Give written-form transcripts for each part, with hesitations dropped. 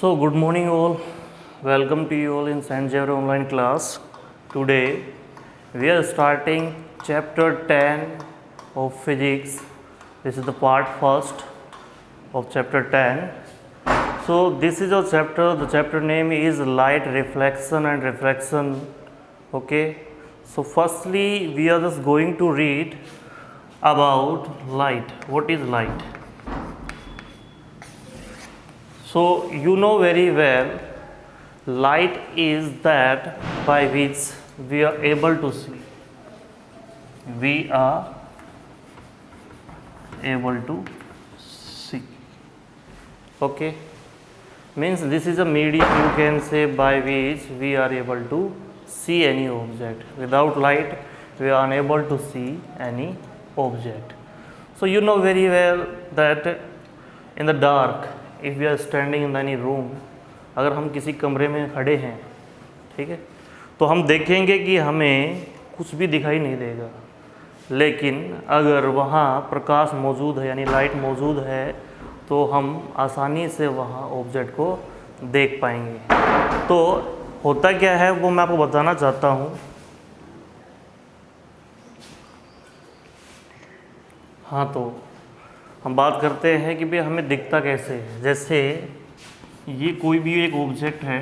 So, good morning, all. Welcome to you all in St. Xavier online class. Today, we are starting chapter 10 of physics. This is the part first of chapter 10. So, this is a chapter. The chapter name is light reflection and refraction. Okay. So, firstly, we are just going to read about light. What is light? So, you know very well, light is that by which we are able to see. We are able to see. Okay, means this is a medium, you can say, by which we are able to see any object. Without light, we are unable to see any object. So, you know very well that in the dark, if we are standing in any room, अगर हम किसी कमरे में खड़े हैं, ठीक है, तो हम देखेंगे कि हमें कुछ भी दिखाई नहीं देगा। लेकिन अगर वहाँ प्रकाश मौजूद है, यानी लाइट मौजूद है, तो हम आसानी से वहाँ ऑब्जेक्ट को देख पाएंगे। तो होता क्या है वो मैं आपको बताना चाहता हूँ। हाँ, तो हम बात करते हैं कि भाई हमें दिखता कैसे है। जैसे ये कोई भी एक ऑब्जेक्ट है,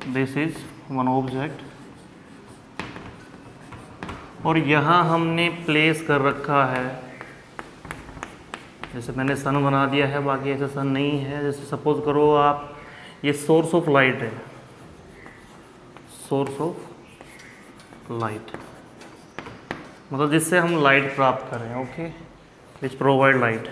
दिस इज वन ऑब्जेक्ट, और यहाँ हमने प्लेस कर रखा है, जैसे मैंने सन बना दिया है, बाकी ऐसे सन नहीं है। जैसे सपोज करो आप, ये सोर्स ऑफ लाइट है, सोर्स ऑफ लाइट मतलब जिससे हम लाइट प्राप्त करें। Okay, which provide light.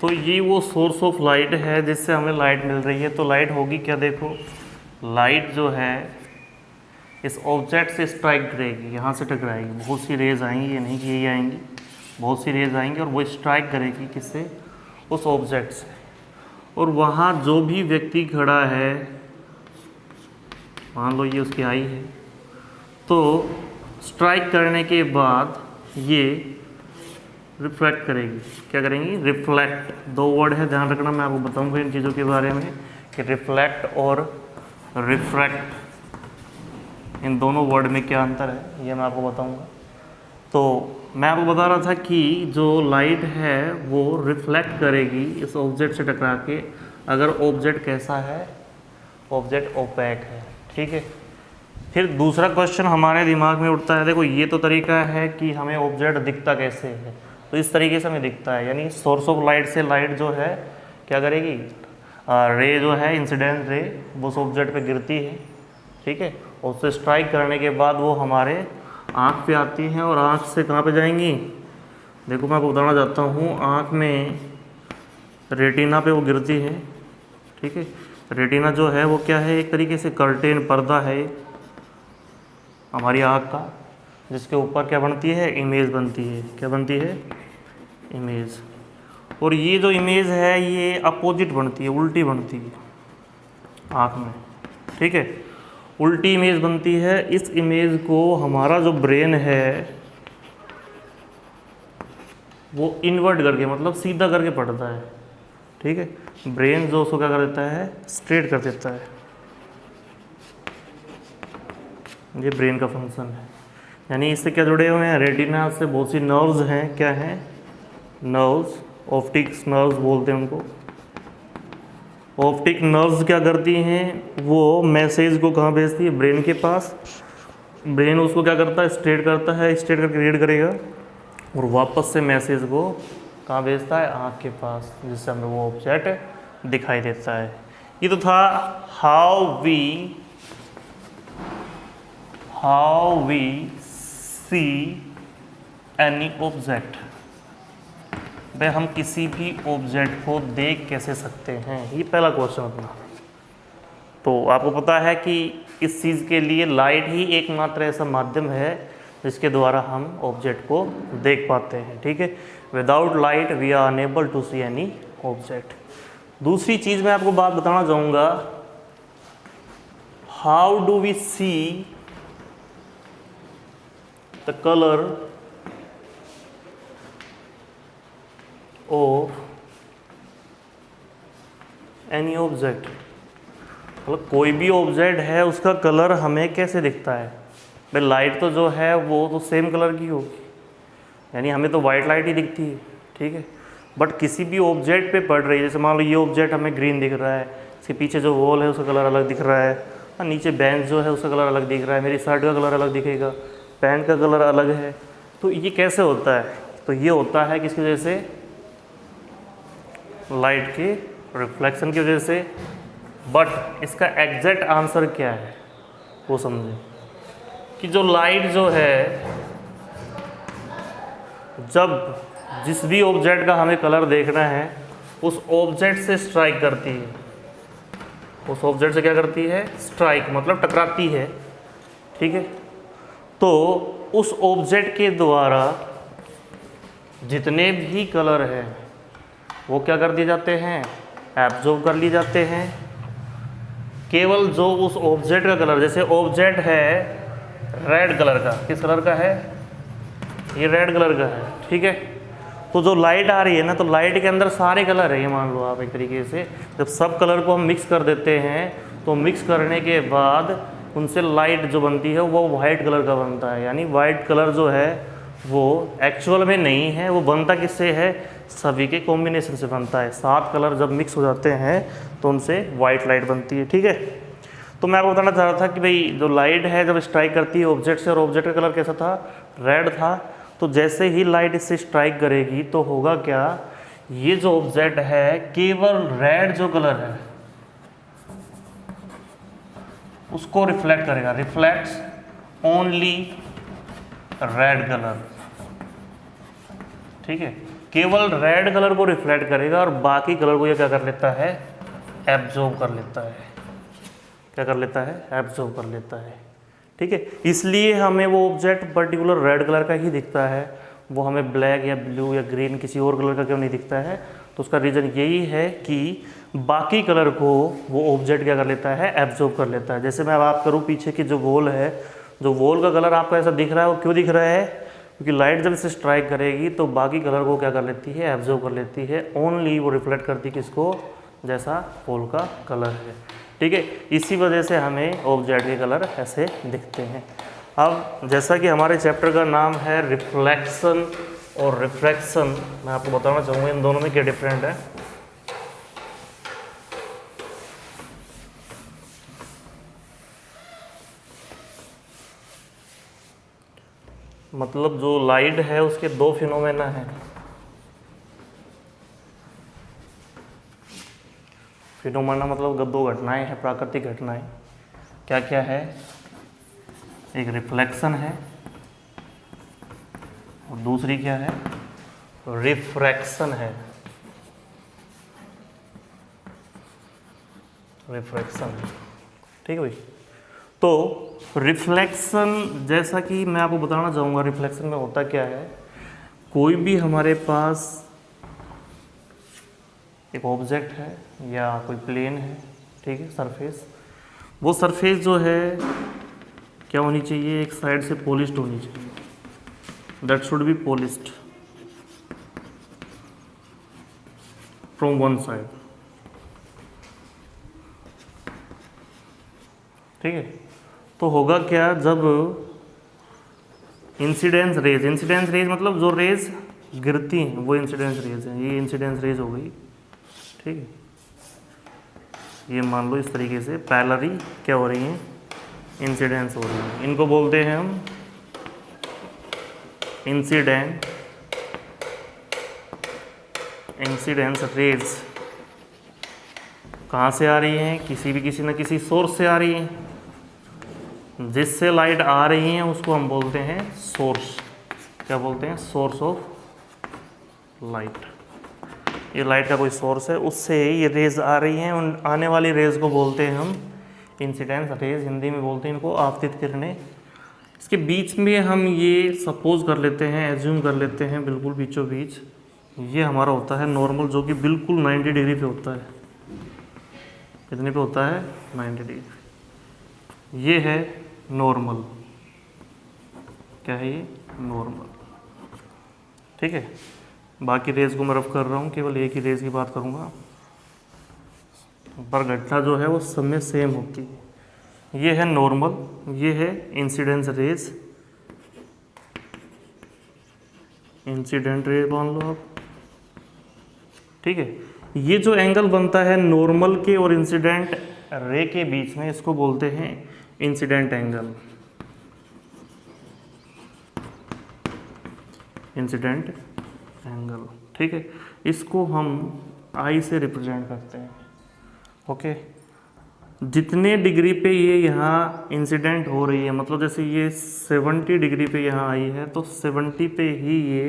तो ये वो सोर्स ऑफ लाइट है जिससे हमें लाइट मिल रही है। तो लाइट होगी क्या, देखो, लाइट जो है इस ऑब्जेक्ट से स्ट्राइक करेगी, यहाँ से टकराएगी, बहुत सी रेज आएंगी, ये नहीं कि यही आएंगी, बहुत सी रेज आएंगी और वो स्ट्राइक करेगी किससे, उस ऑब्जेक्ट से। और वहाँ जो भी व्यक्ति खड़ा है, मान लो ये उसकी आई है, तो स्ट्राइक करने के बाद ये रिफ्लेक्ट करेगी। क्या करेंगी, रिफ्लेक्ट। दो वर्ड है, ध्यान रखना, मैं आपको बताऊंगा इन चीज़ों के बारे में कि रिफ्लेक्ट और रिफ्रैक्ट, इन दोनों वर्ड में क्या अंतर है, ये मैं आपको बताऊंगा। तो मैं आपको बता रहा था कि जो लाइट है वो रिफ्लेक्ट करेगी इस ऑब्जेक्ट से टकरा के, अगर ऑब्जेक्ट कैसा है, ऑब्जेक्ट ओपैक है। ठीक है। फिर दूसरा क्वेश्चन हमारे दिमाग में उठता है, देखो ये तो तरीका है कि हमें ऑब्जेक्ट दिखता कैसे है, तो इस तरीके से हमें दिखता है, यानी सोर्स ऑफ लाइट से लाइट जो है क्या करेगी, रे जो है, इंसिडेंट रे, वो उस ऑब्जेक्ट पे गिरती है। ठीक है, और उससे स्ट्राइक करने के बाद वो हमारे आँख पे आती हैं, और आँख से कहाँ पे जाएंगी, देखो मैं आपको बताना चाहता हूँ, आँख में रेटिना पे वो गिरती है। ठीक है, रेटिना जो है वो क्या है, एक तरीके से कर्टेन, पर्दा है हमारी आँख का, जिसके ऊपर क्या बनती है, इमेज बनती है। क्या बनती है, इमेज। और ये जो इमेज है ये अपोजिट बनती है, उल्टी बनती है आँख में। ठीक है, उल्टी इमेज बनती है। इस इमेज को हमारा जो ब्रेन है वो इन्वर्ट करके, मतलब सीधा करके पढ़ता है। ठीक है, ब्रेन जो उसको क्या कर देता है, स्ट्रेट कर देता है। ये ब्रेन का फंक्शन है, यानी इससे क्या जुड़े हुए हैं, रेटिना से बहुत सी नर्व्स हैं। क्या हैं, नर्व्स, ऑप्टिक्स नर्व्स बोलते हैं उनको। ऑप्टिक नर्व्स क्या करती हैं, वो मैसेज को कहाँ भेजती है, ब्रेन के पास। ब्रेन उसको क्या करता है, स्ट्रेट करता है, स्ट्रेट करके रीड करेगा, और वापस से मैसेज को कहाँ भेजता है, आँख के पास, जिससे हमें वो ऑब्जेक्ट दिखाई देता है। ये तो था how we see any object. भाई हम किसी भी ऑब्जेक्ट को देख कैसे सकते हैं, ये पहला क्वेश्चन अपना। तो आपको पता है कि इस चीज़ के लिए लाइट ही एकमात्र ऐसा माध्यम है जिसके द्वारा हम ऑब्जेक्ट को देख पाते हैं। ठीक है, without light we are unable to see any object. दूसरी चीज़ मैं आपको बात बताना चाहूँगा, how do we see the colour of any object, मतलब कोई भी ऑब्जेक्ट है उसका कलर हमें कैसे दिखता है। भाई लाइट तो जो है वो तो सेम कलर की होगी, यानी हमें तो वाइट लाइट ही दिखती है, ठीक है। बट किसी भी ऑब्जेक्ट पे पड़ रही है, जैसे मान लो ये ऑब्जेक्ट हमें ग्रीन दिख रहा है, इसके पीछे जो वॉल है उसका कलर अलग दिख रहा है, और नीचे बेंच जो है उसका कलर अलग दिख रहा है, मेरी शर्ट का कलर अलग दिखेगा, पैंट का कलर अलग है। तो ये कैसे होता है, तो ये होता है किसकी वजह से, लाइट के रिफ्लेक्शन की वजह से। बट इसका एग्जैक्ट आंसर क्या है वो समझें, कि जो लाइट जो है जब जिस भी ऑब्जेक्ट का हमें कलर देखना है उस ऑब्जेक्ट से स्ट्राइक करती है, उस ऑब्जेक्ट से क्या करती है, स्ट्राइक मतलब टकराती है, ठीक है। तो उस ऑब्जेक्ट के द्वारा जितने भी कलर हैं वो क्या कर दिए जाते हैं, एब्जॉर्ब कर लिए जाते हैं। केवल जो उस ऑब्जेक्ट का कलर, जैसे ऑब्जेक्ट है रेड कलर का, किस कलर का है, ये रेड कलर का है, ठीक है। तो जो लाइट आ रही है ना, तो लाइट के अंदर सारे कलर है, ये मान लो आप एक तरीके से। जब सब कलर को हम मिक्स कर देते हैं तो मिक्स करने के बाद उनसे लाइट जो बनती है वो वाइट कलर का बनता है। यानी वाइट कलर जो है वो एक्चुअल में नहीं है, वो बनता किससे है, सभी के कॉम्बिनेशन से बनता है। 7 कलर जब मिक्स हो जाते हैं तो उनसे वाइट लाइट बनती है, ठीक है। तो मैं आपको बताना चाह रहा था कि भाई जो लाइट है जब स्ट्राइक करती है ऑब्जेक्ट से, और ऑब्जेक्ट का कलर कैसा था, रेड था, तो जैसे ही लाइट इससे स्ट्राइक करेगी तो होगा क्या, ये जो ऑब्जेक्ट है केवल रेड जो कलर है उसको रिफ्लेक्ट करेगा, रिफ्लेक्ट्स ओनली रेड कलर, ठीक है। केवल रेड कलर को रिफ्लेक्ट करेगा और बाकी कलर को ये क्या कर लेता है, एब्जॉर्ब कर लेता है। क्या कर लेता है, एब्जॉर्ब कर लेता है, ठीक है। इसलिए हमें वो ऑब्जेक्ट पर्टिकुलर रेड कलर का ही दिखता है, वो हमें ब्लैक या ब्लू या ग्रीन किसी और कलर का क्यों नहीं दिखता है। तो उसका रीज़न यही है कि बाकी कलर को वो ऑब्जेक्ट क्या कर लेता है, एब्जॉर्ब कर लेता है। जैसे मैं बात करूँ पीछे की जो वॉल है, जो वॉल का कलर आपको ऐसा दिख रहा है वो क्यों दिख रहा है, क्योंकि लाइट जब इसे स्ट्राइक करेगी तो बाकी कलर को क्या कर लेती है, एब्जॉर्ब कर लेती है। ओनली वो रिफ्लेक्ट करती है किसको, जैसा वॉल का कलर है, ठीक है। इसी वजह से हमें ऑब्जेक्ट के कलर ऐसे दिखते हैं। अब जैसा कि हमारे चैप्टर का नाम है रिफ्लेक्शन और रिफ्रैक्शन, मैं आपको बताना चाहूँगा इन दोनों में क्या डिफरेंट है। मतलब जो लाइट है उसके 2 फिनोमेना हैं। फिनोमेना मतलब 2 घटनाएं हैं, प्राकृतिक घटनाएं। क्या क्या है, एक रिफ्लेक्शन है और दूसरी क्या है, रिफ्रैक्शन है। रिफ्रैक्शन, ठीक है भाई। तो रिफ्लेक्शन जैसा कि मैं आपको बताना चाहूँगा, रिफ्लेक्शन में होता क्या है, कोई भी हमारे पास एक ऑब्जेक्ट है या कोई प्लेन है, ठीक है, सरफेस, वो सरफेस जो है क्या होनी चाहिए, एक साइड से पॉलिश्ड होनी चाहिए, that should be polished from one side, ठीक है। तो होगा क्या, जब इंसिडेंस रेज मतलब जो रेज गिरती हैं वो इंसिडेंस रेज हैं, ये इंसिडेंस रेज हो गई, ठीक है। ये मान लो इस तरीके से पैरेलली क्या हो रही हैं, इंसिडेंस हो रही हैं। इनको बोलते हैं हम इंसिडेंस रेज। कहाँ से आ रही हैं, किसी न किसी सोर्स से आ रही हैं। जिससे लाइट आ रही हैं उसको हम बोलते हैं सोर्स। क्या बोलते हैं, सोर्स ऑफ लाइट। ये लाइट का कोई सोर्स है, उससे ये रेज आ रही हैं, उन आने वाली रेज को बोलते हैं हम इंसिडेंस रेज, हिंदी में बोलते हैं इनको आपतित किरणें। इसके बीच में हम ये सपोज कर लेते हैं, एज्यूम कर लेते हैं बिल्कुल बीचों बीच ये हमारा होता है नॉर्मल, जो कि बिल्कुल 90 डिग्री पे होता है। कितने पे होता है, 90 डिग्री। ये है नॉर्मल। क्या है ये, नॉर्मल। ठीक है, बाकी रेज को मैं रफ कर रहा हूँ, केवल एक ही रेज की बात करूँगा, पर घटना जो है वो सब में सेम होती है। ये है नॉर्मल, ये है इंसिडेंस रेज, इंसिडेंट रे मान लो आप। ठीक है, ये जो एंगल बनता है नॉर्मल के और इंसिडेंट रे के बीच में, इसको बोलते हैं इंसिडेंट एंगल, इंसिडेंट एंगल। ठीक है, इसको हम आई से रिप्रेजेंट करते हैं। ओके, जितने डिग्री पे ये यहाँ इंसिडेंट हो रही है, मतलब जैसे ये 70 डिग्री पे यहाँ आई है, तो 70 पे ही ये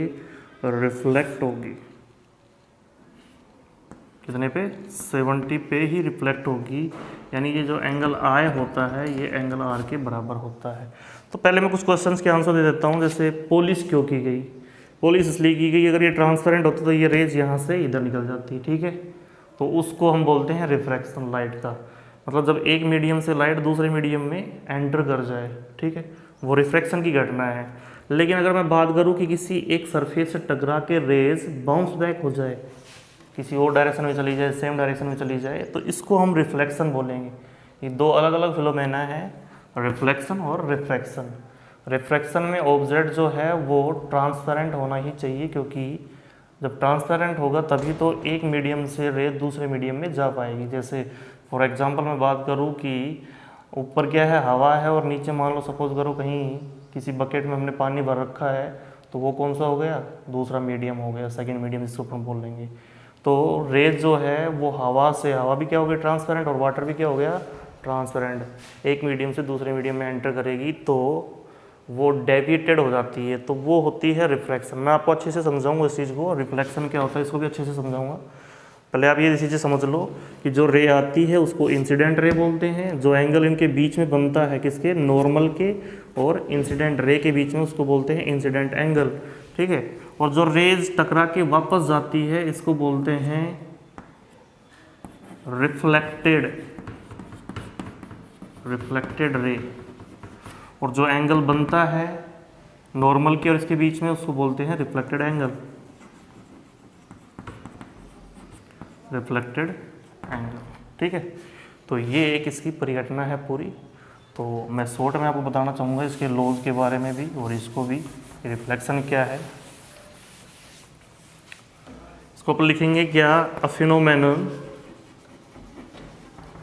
रिफ्लेक्ट होगी। कितने पे, 70 पे ही रिफ्लेक्ट होगी, यानी ये जो एंगल आई होता है ये एंगल आर के बराबर होता है। तो पहले मैं कुछ क्वेश्चंस के आंसर दे देता हूँ। जैसे पॉलिश क्यों की गई, पॉलिश इसलिए की गई, अगर ये ट्रांसपेरेंट होता तो ये रेज यहाँ से इधर निकल जाती है। ठीक है, तो उसको हम बोलते हैं रिफ्रैक्शन लाइट का, मतलब जब एक मीडियम से लाइट दूसरे मीडियम में एंटर कर जाए, ठीक है, वो रिफ्रैक्शन की घटना है। लेकिन अगर मैं बात करूँ कि किसी एक सरफेस से टकरा के रेज बाउंस बैक हो जाए, किसी और डायरेक्शन में चली जाए, सेम डायरेक्शन में चली जाए, तो इसको हम रिफ्लेक्शन बोलेंगे। ये दो अलग अलग फिनोमेना है, रिफ्लेक्शन और रिफ्रैक्शन। रिफ्रैक्शन में ऑब्जेक्ट जो है वो ट्रांसपेरेंट होना ही चाहिए, क्योंकि जब ट्रांसपेरेंट होगा तभी तो एक मीडियम से रे दूसरे मीडियम में जा पाएगी। जैसे फॉर एग्जांपल मैं बात करूँ कि ऊपर क्या है, हवा है, और नीचे मान लो सपोज करो कहीं किसी बकेट में हमने पानी भर रखा है, तो वो कौन सा हो गया, दूसरा मीडियम हो गया, सेकेंड मीडियम जिसको अपन बोल लेंगे। तो रेज जो है वो हवा से, हवा भी क्या हो गया ट्रांसपेरेंट, और वाटर भी क्या हो गया ट्रांसपेरेंट, एक मीडियम से दूसरे मीडियम में एंटर करेगी तो वो डेविएटेड हो जाती है, तो वो होती है रिफ्लेक्शन। मैं आपको अच्छे से समझाऊंगा इस चीज़ को, रिफ्लेक्शन क्या होता है इसको भी अच्छे से समझाऊंगा। पहले आप ये चीज़ें समझ लो कि जो रे आती है उसको इंसिडेंट रे बोलते हैं, जो एंगल इनके बीच में बनता है किसके, नॉर्मल के और इंसिडेंट रे के बीच में, उसको बोलते हैं इंसिडेंट एंगल। ठीक है, और जो रेज टकरा के वापस जाती है इसको बोलते हैं रिफ्लेक्टेड, रिफ्लेक्टेड रे। और जो एंगल बनता है नॉर्मल के और इसके बीच में उसको बोलते हैं रिफ्लेक्टेड एंगल, रिफ्लेक्टेड एंगल। ठीक है, तो ये एक इसकी परिघटना है पूरी। तो मैं शॉर्ट में आपको बताना चाहूँगा इसके लॉज के बारे में भी और इसको भी, रिफ्लेक्शन क्या है। इसको अपन लिखेंगे क्या, अ फिनोमेनन,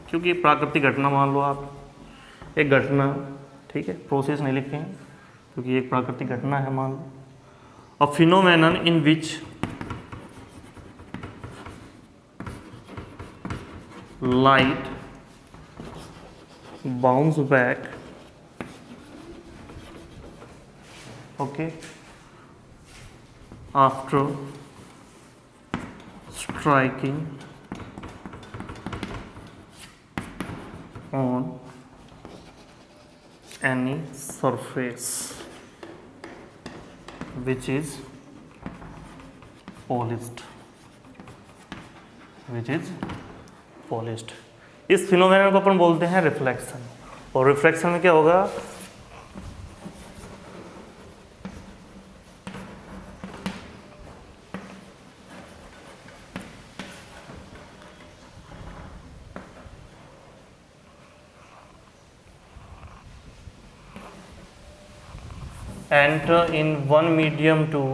क्योंकि प्राकृतिक घटना मान लो आप, एक घटना, ठीक है, प्रोसेस नहीं लिखेंगे क्योंकि एक प्राकृतिक घटना है मान लो। अ phenomenon in which light bounce back, okay, after striking on any surface which is polished, which is polished. इस फिनोमेनन को अपन बोलते हैं रिफ्लेक्शन। और रिफ्लेक्शन में क्या होगा, enter in one medium to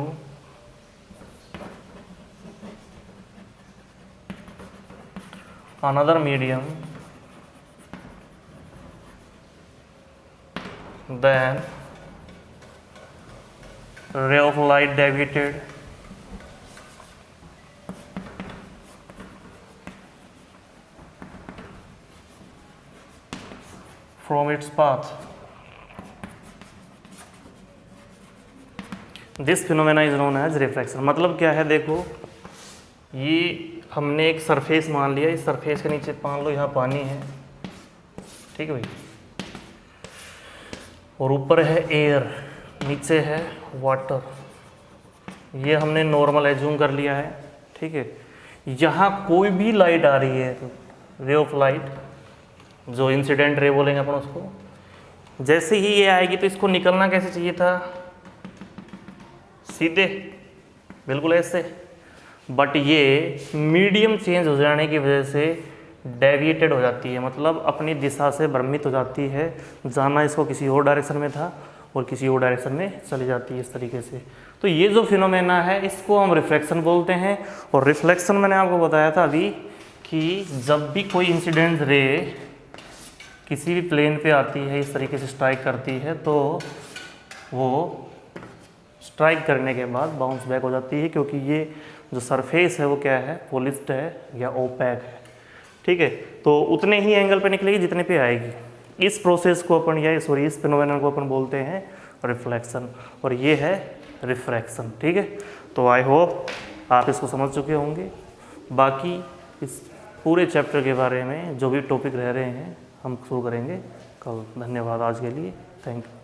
another medium, then ray of light deviated from its path. This phenomena is known as refraction। मतलब क्या है, देखो ये हमने एक सरफेस मान लिया, इस सरफेस के नीचे मान लो यहाँ पानी है, ठीक है भाई, और ऊपर है एयर, नीचे है वाटर, ये हमने नॉर्मल एज्यूम कर लिया है। ठीक है, यहाँ कोई भी लाइट आ रही है, रे ऑफ लाइट, जो इंसिडेंट रे बोलेंगे अपन उसको, जैसे ही ये आएगी तो इसको निकलना कैसे चाहिए था, सीधे बिल्कुल ऐसे, बट ये मीडियम चेंज हो जाने की वजह से डेविएटेड हो जाती है, मतलब अपनी दिशा से भ्रमित हो जाती है, जाना इसको किसी और डायरेक्शन में था और किसी और डायरेक्शन में चली जाती है इस तरीके से। तो ये जो फिनोमेना है इसको हम रिफ्लेक्शन बोलते हैं। और रिफ्लेक्शन मैंने आपको बताया था अभी कि जब भी कोई इंसिडेंट रे किसी भी प्लेन पे आती है, इस तरीके से स्ट्राइक करती है, तो वो स्ट्राइक करने के बाद बाउंस बैक हो जाती है, क्योंकि ये जो सरफेस है वो क्या है, पॉलिश्ड है या ओपैक है। ठीक है, तो उतने ही एंगल पे निकलेगी जितने पे आएगी। इस प्रोसेस को अपन या सॉरी इस फिनोमेनन को अपन बोलते हैं रिफ्लेक्शन, और ये है रिफ्रैक्शन। ठीक है, तो आई होप आप इसको समझ चुके होंगे। बाकी इस पूरे चैप्टर के बारे में जो भी टॉपिक रह रहे हैं हम शुरू करेंगे कल। धन्यवाद आज के लिए, थैंक यू।